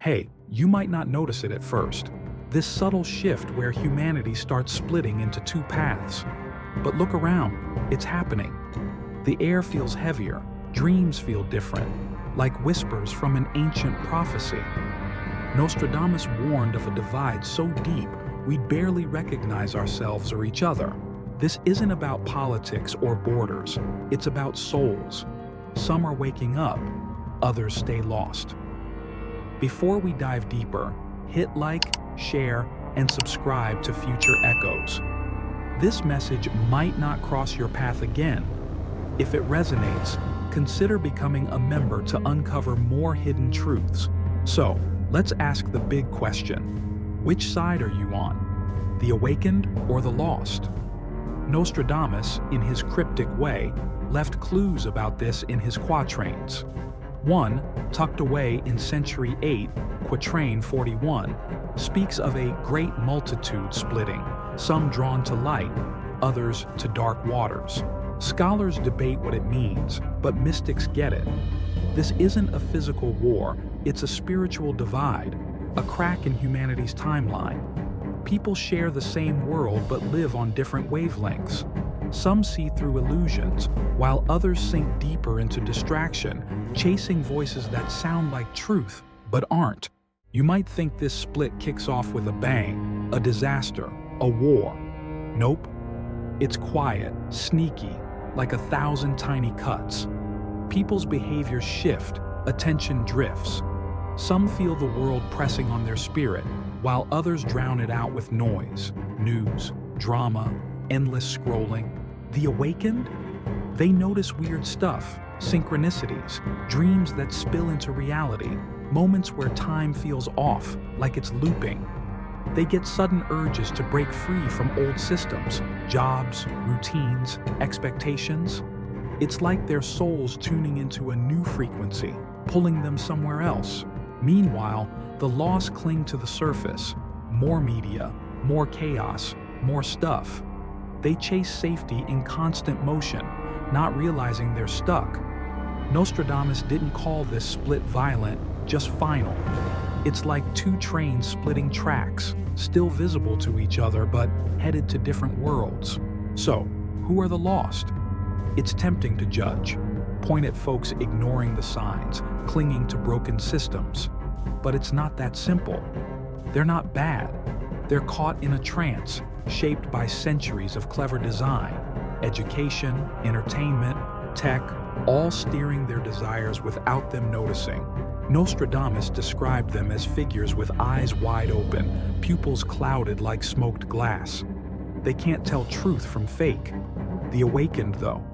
Hey, you might not notice it at first. This subtle shift where humanity starts splitting into two paths. But look around, it's happening. The air feels heavier, dreams feel different, like whispers from an ancient prophecy. Nostradamus warned of a divide so deep we'd barely recognize ourselves or each other. This isn't about politics or borders, it's about souls. Some are waking up, others stay lost. Before we dive deeper, hit like, share, and subscribe to future echoes. This message might not cross your path again. If it resonates, consider becoming a member to uncover more hidden truths. So, let's ask the big question. Which side are you on? The awakened or the lost? Nostradamus, in his cryptic way, left clues about this in his quatrains. One, tucked away in Century 8, Quatrain 41, speaks of a great multitude splitting, some drawn to light, others to dark waters. Scholars debate what it means, but mystics get it. This isn't a physical war, it's a spiritual divide, a crack in humanity's timeline. People share the same world but live on different wavelengths. Some see through illusions, while others sink deeper into distraction, chasing voices that sound like truth, but aren't. You might think this split kicks off with a bang, a disaster, a war. Nope. It's quiet, sneaky, like 1,000 tiny cuts. People's behaviors shift, attention drifts. Some feel the world pressing on their spirit, while others drown it out with noise, news, drama, endless scrolling. The awakened? They notice weird stuff, synchronicities, dreams that spill into reality, moments where time feels off, like it's looping. They get sudden urges to break free from old systems, jobs, routines, expectations. It's like their souls tuning into a new frequency, pulling them somewhere else. Meanwhile, the lost cling to the surface. More media, more chaos, more stuff. They chase safety in constant motion, not realizing they're stuck. Nostradamus didn't call this split violent, just final. It's like two trains splitting tracks, still visible to each other but headed to different worlds. So, who are the lost? It's tempting to judge, point at folks ignoring the signs, clinging to broken systems. But it's not that simple. They're not bad. They're caught in a trance, shaped by centuries of clever design, education, entertainment, tech, all steering their desires without them noticing. Nostradamus described them as figures with eyes wide open, pupils clouded like smoked glass. They can't tell truth from fake. The awakened, though,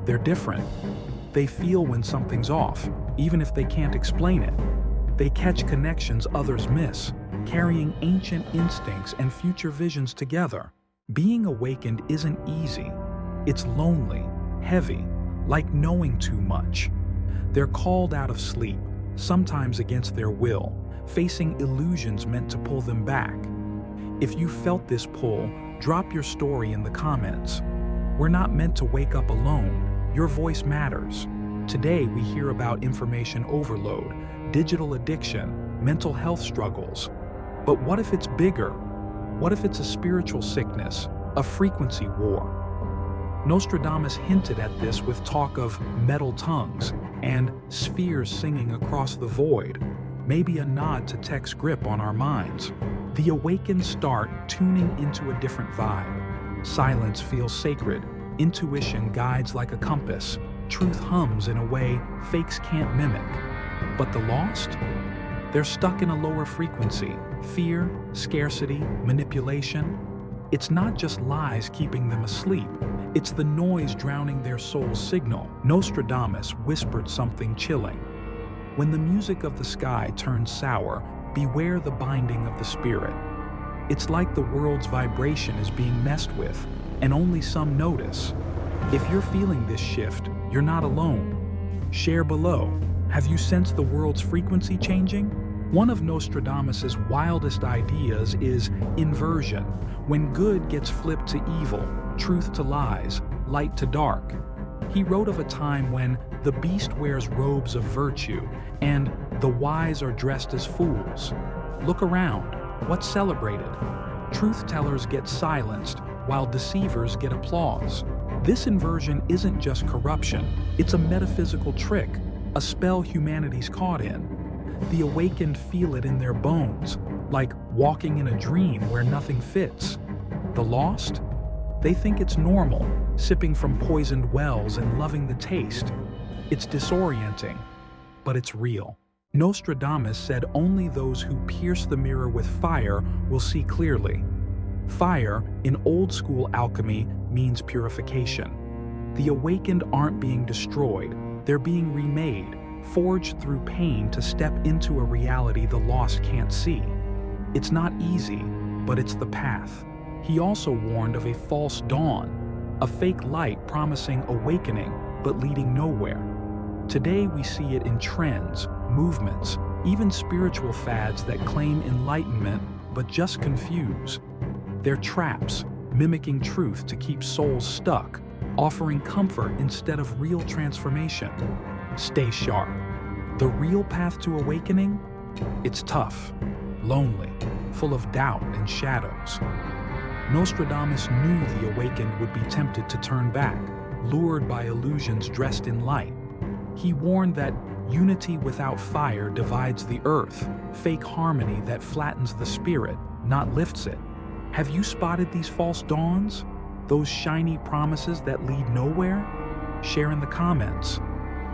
they're different. They feel when something's off, even if they can't explain it. They catch connections others miss, carrying ancient instincts and future visions together. Being awakened isn't easy. It's lonely, heavy, like knowing too much. They're called out of sleep, sometimes against their will, facing illusions meant to pull them back. If you felt this pull, drop your story in the comments. We're not meant to wake up alone. Your voice matters. Today we hear about information overload, digital addiction, mental health struggles. But what if it's bigger? What if it's a spiritual sickness, a frequency war? Nostradamus hinted at this with talk of metal tongues and spheres singing across the void, maybe a nod to tech's grip on our minds. The awakened start tuning into a different vibe. Silence feels sacred, intuition guides like a compass, truth hums in a way fakes can't mimic. But the lost? They're stuck in a lower frequency, fear, scarcity, manipulation. It's not just lies keeping them asleep, it's the noise drowning their soul's signal. Nostradamus whispered something chilling. When the music of the sky turns sour, beware the binding of the spirit. It's like the world's vibration is being messed with, and only some notice. If you're feeling this shift, you're not alone. Share below. Have you sensed the world's frequency changing? One of Nostradamus's wildest ideas is inversion, when good gets flipped to evil, truth to lies, light to dark. He wrote of a time when the beast wears robes of virtue and The wise are dressed as fools. Look around. What's celebrated? Truth-tellers get silenced, while deceivers get applause. This inversion isn't just corruption, it's a metaphysical trick, a spell humanity's caught in. The awakened feel it in their bones, like walking in a dream where nothing fits. The lost? They think it's normal, sipping from poisoned wells and loving the taste. It's disorienting, but it's real. Nostradamus said only those who pierce the mirror with fire will see clearly. Fire, in old-school alchemy, means purification. The awakened aren't being destroyed, they're being remade, forged through pain to step into a reality the lost can't see. It's not easy, but it's the path. He also warned of a false dawn, a fake light promising awakening but leading nowhere. Today we see it in trends, movements, even spiritual fads that claim enlightenment but just confuse. They're traps, mimicking truth to keep souls stuck, offering comfort instead of real transformation. Stay sharp. The real path to awakening? It's tough, lonely, full of doubt and shadows. Nostradamus knew the awakened would be tempted to turn back, lured by illusions dressed in light. He warned that unity without fire divides the earth, fake harmony that flattens the spirit, not lifts it. Have you spotted these false dawns? Those shiny promises that lead nowhere? Share in the comments.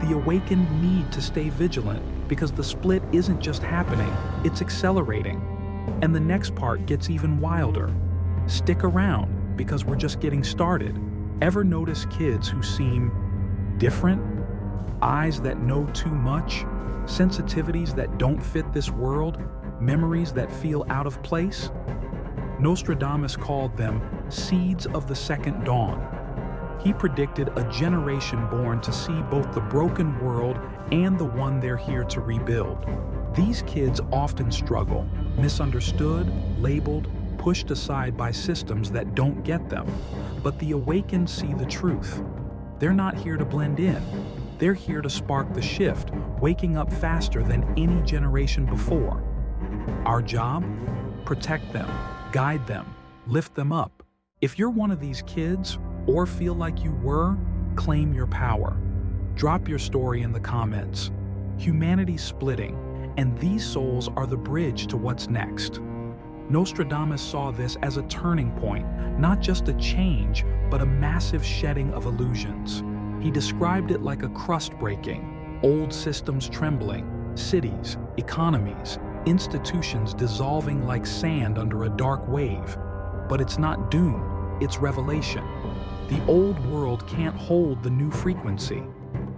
The awakened need to stay vigilant because the split isn't just happening, it's accelerating. And the next part gets even wilder. Stick around because we're just getting started. Ever notice kids who seem different? Eyes that know too much? Sensitivities that don't fit this world? Memories that feel out of place? Nostradamus called them seeds of the second dawn. He predicted a generation born to see both the broken world and the one they're here to rebuild. These kids often struggle, misunderstood, labeled, pushed aside by systems that don't get them. But the awakened see the truth. They're not here to blend in. They're here to spark the shift, waking up faster than any generation before. Our job? Protect them, guide them, lift them up. If you're one of these kids, or feel like you were, claim your power. Drop your story in the comments. Humanity's splitting, and these souls are the bridge to what's next. Nostradamus saw this as a turning point, not just a change, but a massive shedding of illusions. He described it like a crust breaking, old systems trembling, cities, economies, institutions dissolving like sand under a dark wave. But it's not doom, it's revelation. The old world can't hold the new frequency.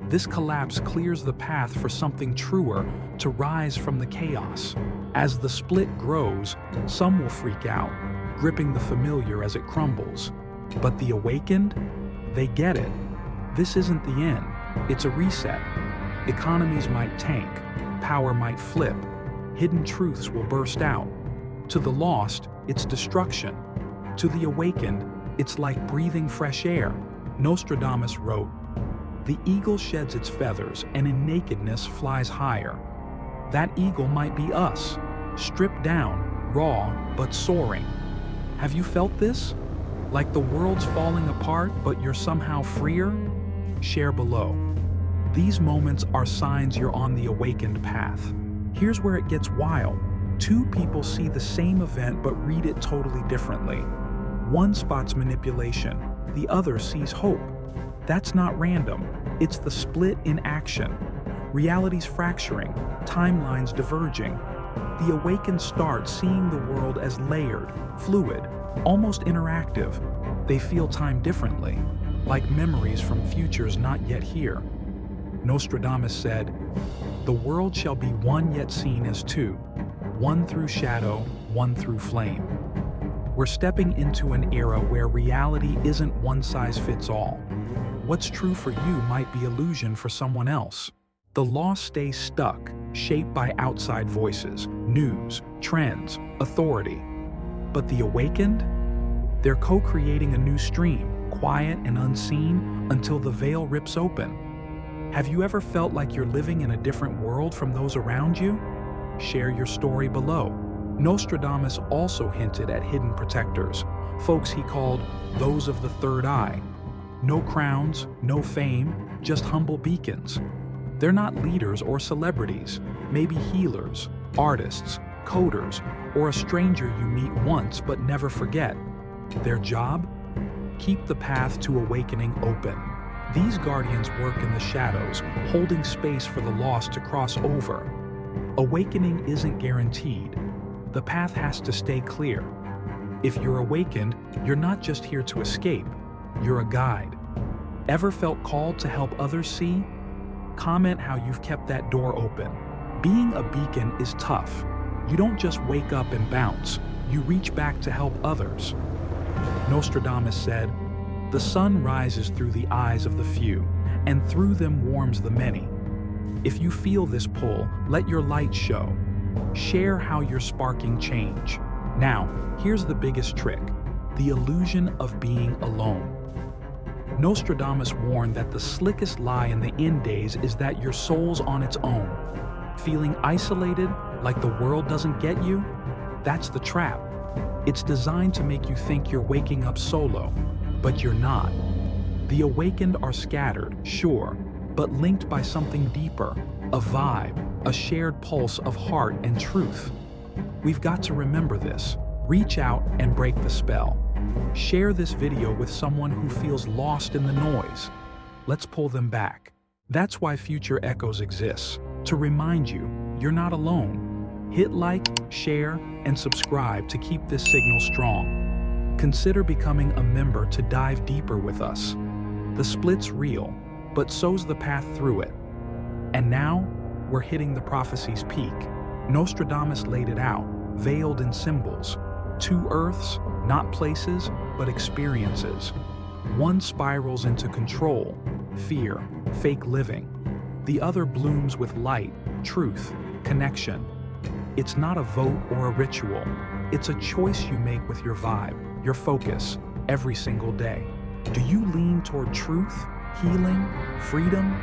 This collapse clears the path for something truer to rise from the chaos. As the split grows, some will freak out, gripping the familiar as it crumbles. But the awakened? They get it. This isn't the end, it's a reset. Economies might tank, power might flip, hidden truths will burst out. To the lost, it's destruction. To the awakened, it's like breathing fresh air. Nostradamus wrote, "The eagle sheds its feathers and in nakedness flies higher." That eagle might be us, stripped down, raw, but soaring. Have you felt this? Like the world's falling apart, but you're somehow freer? Share below. These moments are signs you're on the awakened path. Here's where it gets wild. Two people see the same event but read it totally differently. One spots manipulation, the other sees hope. That's not random, it's the split in action. Reality's fracturing, timelines diverging. The awakened start seeing the world as layered, fluid, almost interactive. They feel time differently, like memories from futures not yet here. Nostradamus said, "The world shall be one yet seen as two, one through shadow, one through flame." We're stepping into an era where reality isn't one size fits all. What's true for you might be illusion for someone else. The lost stay stuck, shaped by outside voices, news, trends, authority. But the awakened? They're co-creating a new stream, quiet and unseen, until the veil rips open. Have you ever felt like you're living in a different world from those around you? Share your story below. Nostradamus also hinted at hidden protectors, folks he called those of the third eye. No crowns, no fame, just humble beacons. They're not leaders or celebrities, maybe healers, artists, coders, or a stranger you meet once but never forget. Their job? Keep the path to awakening open. These guardians work in the shadows, holding space for the lost to cross over. Awakening isn't guaranteed. The path has to stay clear. If you're awakened, you're not just here to escape, you're a guide. Ever felt called to help others see? Comment how you've kept that door open. Being a beacon is tough. You don't just wake up and bounce, you reach back to help others. Nostradamus said, "The sun rises through the eyes of the few, and through them warms the many." If you feel this pull, let your light show. Share how you're sparking change. Now, here's the biggest trick: the illusion of being alone. Nostradamus warned that the slickest lie in the end days is that your soul's on its own. Feeling isolated, like the world doesn't get you? That's the trap. It's designed to make you think you're waking up solo, but you're not. The awakened are scattered, sure, but linked by something deeper, a vibe, a shared pulse of heart and truth. We've got to remember this. Reach out and break the spell. Share this video with someone who feels lost in the noise. Let's pull them back. That's why Future Echoes exists, to remind you you're not alone. Hit like, share, and subscribe to keep this signal strong. Consider becoming a member to dive deeper with us. The split's real, but so's the path through it. And now, we're hitting the prophecy's peak. Nostradamus laid it out, veiled in symbols. Two Earths, not places, but experiences. One spirals into control, fear, fake living. The other blooms with light, truth, connection. It's not a vote or a ritual. It's a choice you make with your vibe, your focus, every single day. Do you lean toward truth, healing, freedom,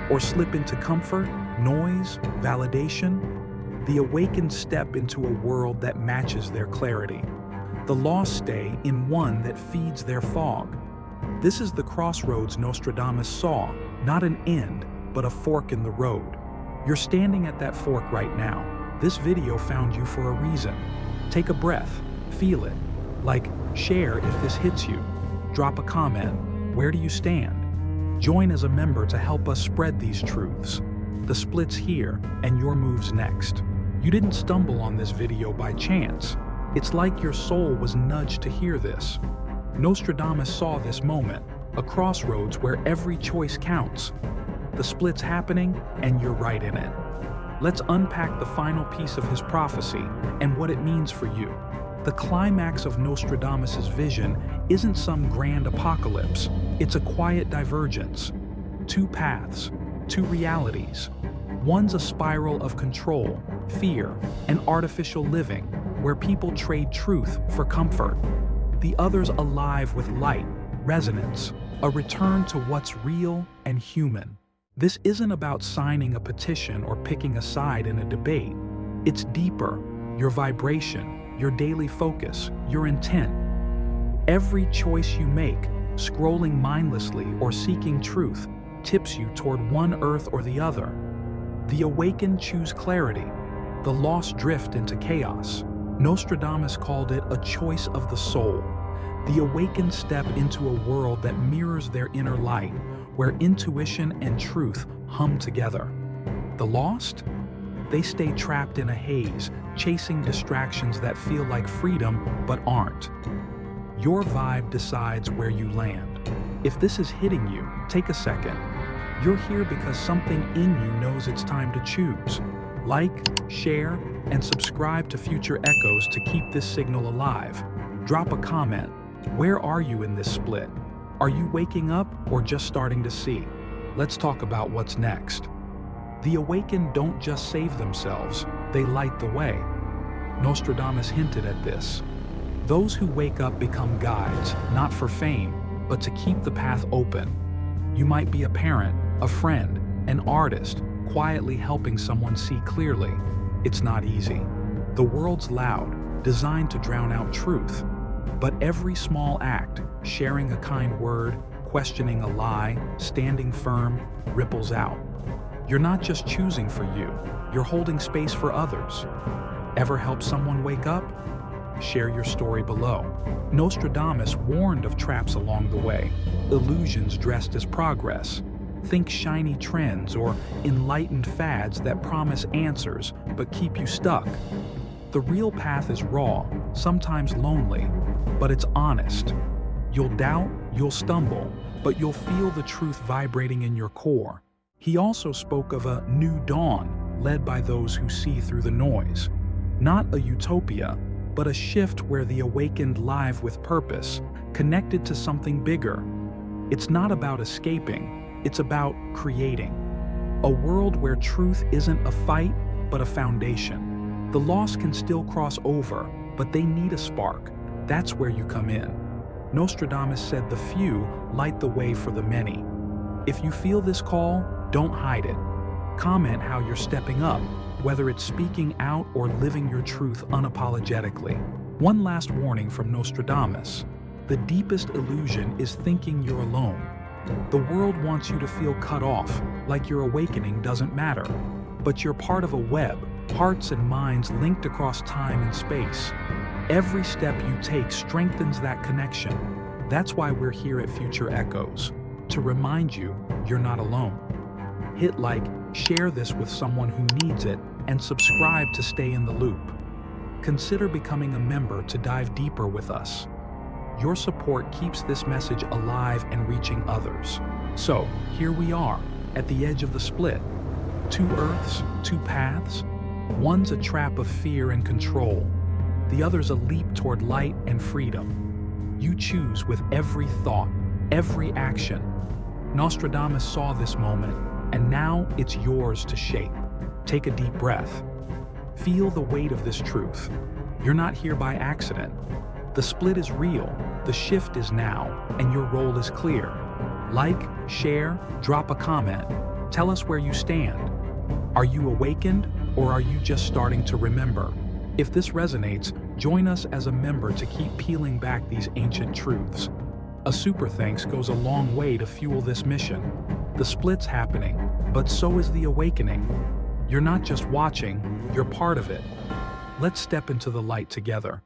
or slip into comfort, noise, validation? The awakened step into a world that matches their clarity. The lost stay in one that feeds their fog. This is the crossroads Nostradamus saw, not an end, but a fork in the road. You're standing at that fork right now. This video found you for a reason. Take a breath, feel it. Like, share if this hits you. Drop a comment. Where do you stand? Join as a member to help us spread these truths. The split's here, and your move's next. You didn't stumble on this video by chance. It's like your soul was nudged to hear this. Nostradamus saw this moment, a crossroads where every choice counts. The split's happening, and you're right in it. Let's unpack the final piece of his prophecy and what it means for you. The climax of Nostradamus's vision isn't some grand apocalypse. It's a quiet divergence. Two paths, two realities. One's a spiral of control, fear, and artificial living, where people trade truth for comfort. The other's alive with light, resonance, a return to what's real and human. This isn't about signing a petition or picking a side in a debate. It's deeper, your vibration, your daily focus, your intent. Every choice you make, scrolling mindlessly or seeking truth, tips you toward one earth or the other. The awakened choose clarity. The lost drift into chaos. Nostradamus called it a choice of the soul. The awakened step into a world that mirrors their inner light, where intuition and truth hum together. The lost? They stay trapped in a haze, chasing distractions that feel like freedom but aren't. Your vibe decides where you land. If this is hitting you, take a second. You're here because something in you knows it's time to choose. Like, share, and subscribe to Future Echoes to keep this signal alive. Drop a comment. Where are you in this split? Are you waking up or just starting to see? Let's talk about what's next. The awakened don't just save themselves, they light the way. Nostradamus hinted at this. Those who wake up become guides, not for fame, but to keep the path open. You might be a parent, a friend, an artist, quietly helping someone see clearly. It's not easy. The world's loud, designed to drown out truth. But every small act, sharing a kind word, questioning a lie, standing firm, ripples out. You're not just choosing for you, you're holding space for others. Ever help someone wake up? Share your story below. Nostradamus warned of traps along the way, illusions dressed as progress. Think shiny trends or enlightened fads that promise answers but keep you stuck. The real path is raw, sometimes lonely, but it's honest. You'll doubt, you'll stumble, but you'll feel the truth vibrating in your core. He also spoke of a new dawn led by those who see through the noise. Not a utopia, but a shift where the awakened live with purpose, connected to something bigger. It's not about escaping, it's about creating. A world where truth isn't a fight, but a foundation. The lost can still cross over, but they need a spark. That's where you come in. Nostradamus said the few light the way for the many. If you feel this call, don't hide it. Comment how you're stepping up, whether it's speaking out or living your truth unapologetically. One last warning from Nostradamus. The deepest illusion is thinking you're alone. The world wants you to feel cut off, like your awakening doesn't matter. But you're part of a web, hearts and minds linked across time and space. Every step you take strengthens that connection. That's why we're here at Future Echoes, to remind you you're not alone. Hit like, share this with someone who needs it, and subscribe to stay in the loop. Consider becoming a member to dive deeper with us. Your support keeps this message alive and reaching others. So, here we are, at the edge of the split. Two earths, two paths. One's a trap of fear and control. The other's a leap toward light and freedom. You choose with every thought, every action. Nostradamus saw this moment, and now it's yours to shape. Take a deep breath. Feel the weight of this truth. You're not here by accident. The split is real, the shift is now, and your role is clear. Like, share, drop a comment. Tell us where you stand. Are you awakened, or are you just starting to remember? If this resonates, join us as a member to keep peeling back these ancient truths. A super thanks goes a long way to fuel this mission. The split's happening, but so is the awakening. You're not just watching, you're part of it. Let's step into the light together.